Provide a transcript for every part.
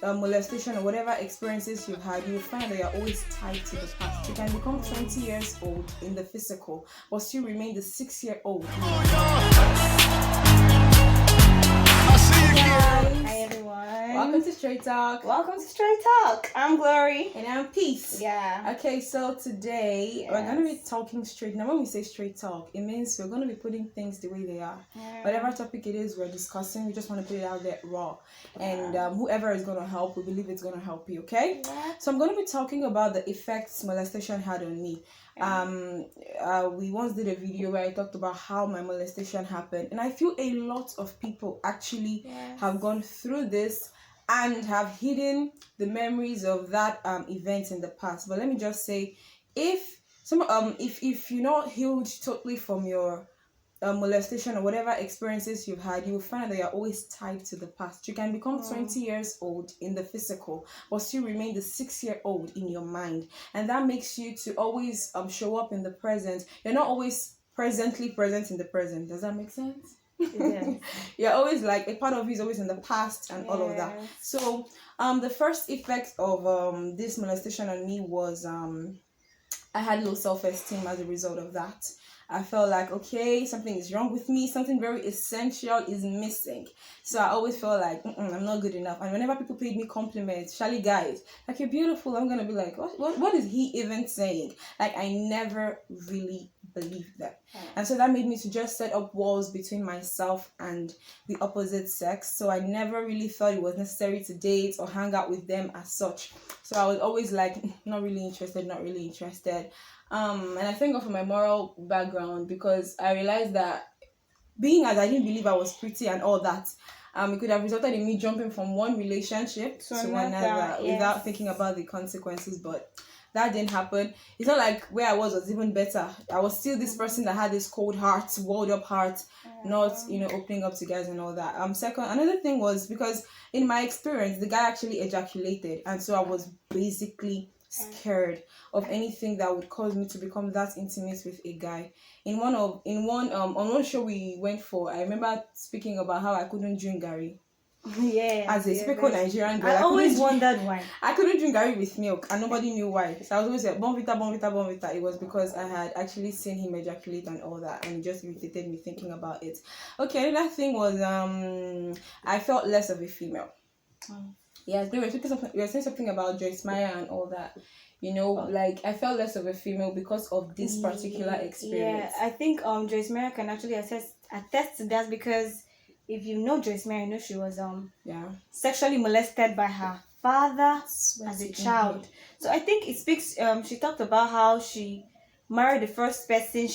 molestation or whatever experiences you've had, you will find that you're always tied to the past. You can become 20 years old in the physical, but still remain the 6-year-old. Hi everyone. Welcome to Straight Talk. Welcome to Straight Talk. I'm Glory. And I'm Peace. Yeah. Okay, so today we're going to be talking straight. Now, when we say straight talk, it means we're going to be putting things the way they are. Yeah. Whatever topic it is we're discussing, we just want to put it out there raw. And whoever is going to help, we believe it's going to help you, okay? Yeah. So I'm going to be talking about the effects molestation had on me. We once did a video where I talked about how my molestation happened, and I feel a lot of people actually have gone through this and have hidden the memories of that event in the past. But let me just say, if you're not healed totally from your molestation or whatever experiences you've had, you will find that you're always tied to the past. You can become 20 years old in the physical, but still remain the 6-year-old in your mind, and that makes you to always show up in the present. You're not always presently present in the present. Does that make sense? Yes. You're always like a part of you is always in the past and all of that. So the first effect of this molestation on me was I had low self-esteem as a result of that. I felt like, okay, something is wrong with me. Something very essential is missing. So I always felt like, I'm not good enough. And whenever people paid me compliments, Charlie guys, like, you're beautiful, I'm going to be like, what is he even saying? Like, I never really believed that. And so that made me to just set up walls between myself and the opposite sex. So I never really thought it was necessary to date or hang out with them as such. So I was always like, not really interested. And I thank God for my moral background, because I realized that being as I didn't believe I was pretty and all that, it could have resulted in me jumping from one relationship to another without thinking about the consequences. But that didn't happen. It's not like where I was even better. I was still this person that had this cold heart, walled up heart, not opening up to guys and all that. Second, another thing was because in my experience, the guy actually ejaculated, and so I was basically scared of anything that would cause me to become that intimate with a guy. On one show we went for, I remember speaking about how I couldn't drink Gary. As a typical Nigerian girl, I always wondered why. I couldn't drink Gary with milk, and nobody knew why. So I was always like, Bonvita. It was because I had actually seen him ejaculate and all that, and it just irritated me thinking about it. Okay, another thing was I felt less of a female. Yes, we were saying something about Joyce Meyer and all that. Like, I felt less of a female because of this particular experience. Yeah, I think Joyce Meyer can actually attest to that, because if you know Joyce Meyer, you know she was sexually molested by her father as a child. So I think it speaks. She talked about how she married the first person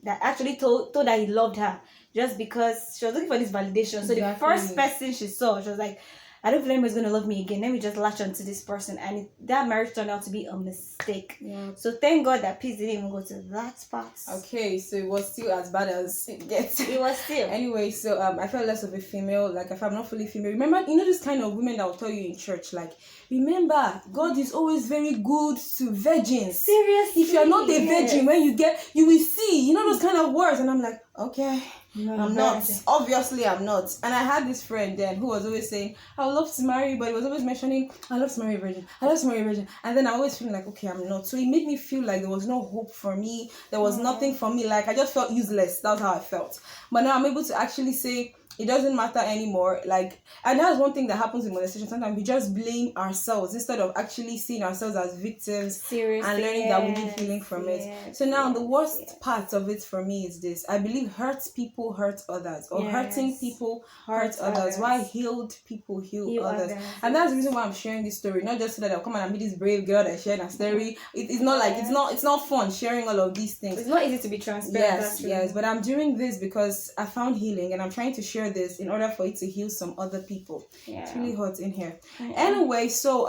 that actually told that he loved her, just because she was looking for this validation. So the first person she saw, she was like, I don't feel anybody's going to love me again. Let me just latch on to this person. And that marriage turned out to be a mistake. Yeah. So thank God that Peace didn't even go to that part. Okay, so it was still as bad as it gets. It was still. Anyway, so I felt less of a female. Like, if I'm not fully female. Remember, this kind of women that will tell you in church, like, remember, God is always very good to virgins. Seriously? If you're not a virgin, when you will see. Those kind of words. And I'm like, okay. No, I'm not. Obviously, I'm not. And I had this friend then who was always saying, I would love to marry, but he was always mentioning, I love to marry a virgin. And then I always feeling like, okay, I'm not. So it made me feel like there was no hope for me. There was nothing for me. Like, I just felt useless. That's how I felt. But now I'm able to actually say, it doesn't matter anymore. Like, and that's one thing that happens in molestation. Sometimes we just blame ourselves instead of actually seeing ourselves as victims. Seriously, and learning that we need healing from it. So now the worst part of it for me is this: I believe hurt people hurt others, or hurting people hurt others. While healed people heal others. And that's the reason why I'm sharing this story. Not just so that I'll come and be this brave girl that shared a story. It's not like it's not fun sharing all of these things. It's not easy to be transparent. Yes. But I'm doing this because I found healing, and I'm trying to share this in order for it to heal some other people. It's really hot in here. Anyway, so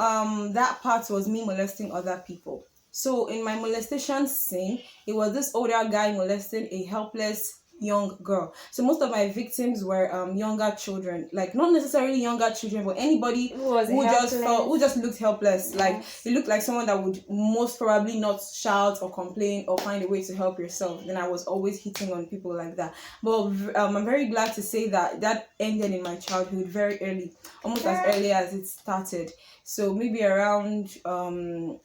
that part was me molesting other people. So in my molestation scene, it was this older guy molesting a helpless young girl. So most of my victims were younger children, like not necessarily younger children, but anybody who just looked helpless. Like you looked like someone that would most probably not shout or complain or find a way to help yourself. Then I was always hitting on people like that. But I'm very glad to say that ended in my childhood very early, almost as early as it started. So maybe around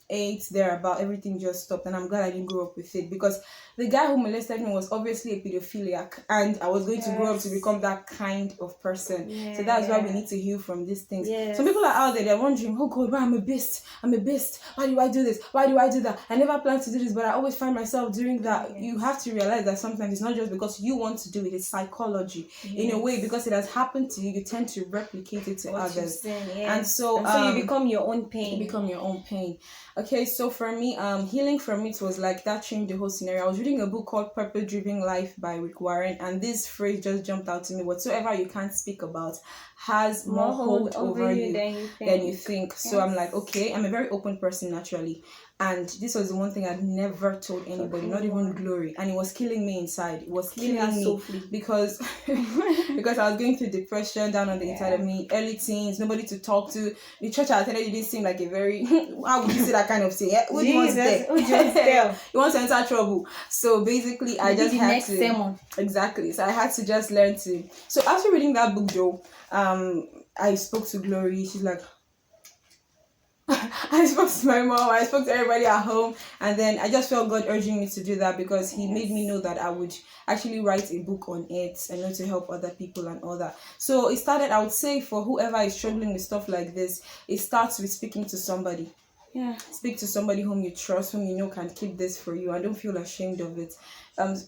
8 thereabout, everything just stopped, and I'm glad I didn't grow up with it, because the guy who molested me was obviously a pedophiliac, and I was going to grow up to become that kind of person. So that's why we need to heal from these things. Some people are out there, they're wondering, oh God, why I'm a beast. Why do I do this? Why do I do that? I never planned to do this, but I always find myself doing that. You have to realize that sometimes it's not just because you want to do it, it's psychology. In a way, because it has happened to you, you tend to replicate it to others. And so you become your own pain. You become your own pain. Okay, so for me, healing from it was like that changed the whole scenario. I was reading a book called Purpose Driven Life by Rick Warren, and this phrase just jumped out to me: whatsoever you can't speak about has more hold over you than you think. So I'm like, okay, I'm a very open person naturally, and this was the one thing I'd never told anybody, not even Glory, and it was killing me inside. It was killing me because because I was going through depression down on the inside of me, early teens, nobody to talk to. The church I attended didn't seem like a very how would you say that kind of thing? Who do you want to tell? You want to enter trouble. So basically I just had to sermon. Exactly. So I had to just learn to. So after reading that book, Joe, I spoke to Glory. She's like, I spoke to my mom, I spoke to everybody at home, and then I just felt God urging me to do that, because he made me know that I would actually write a book on it and to help other people and all that. So it started, I would say, for whoever is struggling with stuff like this, it starts with speaking to somebody. Speak to somebody whom you trust, whom you know can keep this for you, and don't feel ashamed of it.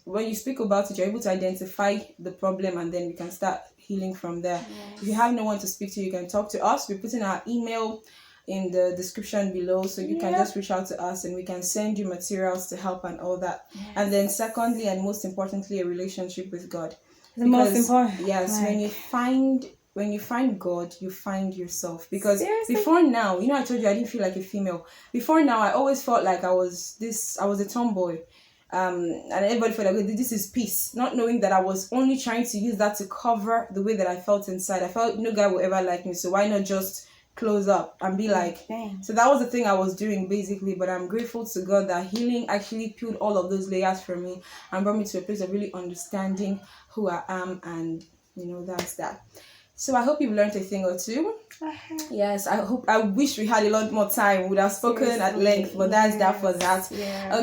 When you speak about it, you're able to identify the problem, and then we can start healing from there. If you have no one to speak to, you can talk to us. We're putting our email in the description below, so you can just reach out to us and we can send you materials to help and all that. And then secondly and most importantly, a relationship with God. The most important. Yes, when you find God, you find yourself. Because before now, I told you I didn't feel like a female. Before now, I always felt like I was a tomboy. And everybody felt like this is peace, not knowing that I was only trying to use that to cover the way that I felt inside. I felt no guy will ever like me, so why not just close up and be like. So that was the thing I was doing basically. But I'm grateful to God that healing actually peeled all of those layers for me and brought me to a place of really understanding who I am, and that's that. So I hope you've learned a thing or two. Yes, I wish we had a lot more time. We would have spoken at length, but that's that for that.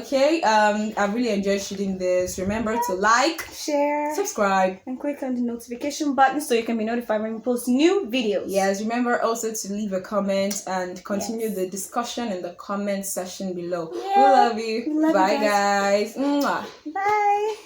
Okay, I've really enjoyed shooting this. Remember to like, share, subscribe, and click on the notification button so you can be notified when we post new videos. Yes, remember also to leave a comment and continue the discussion in the comment section below. We love you. Bye, guys. Bye.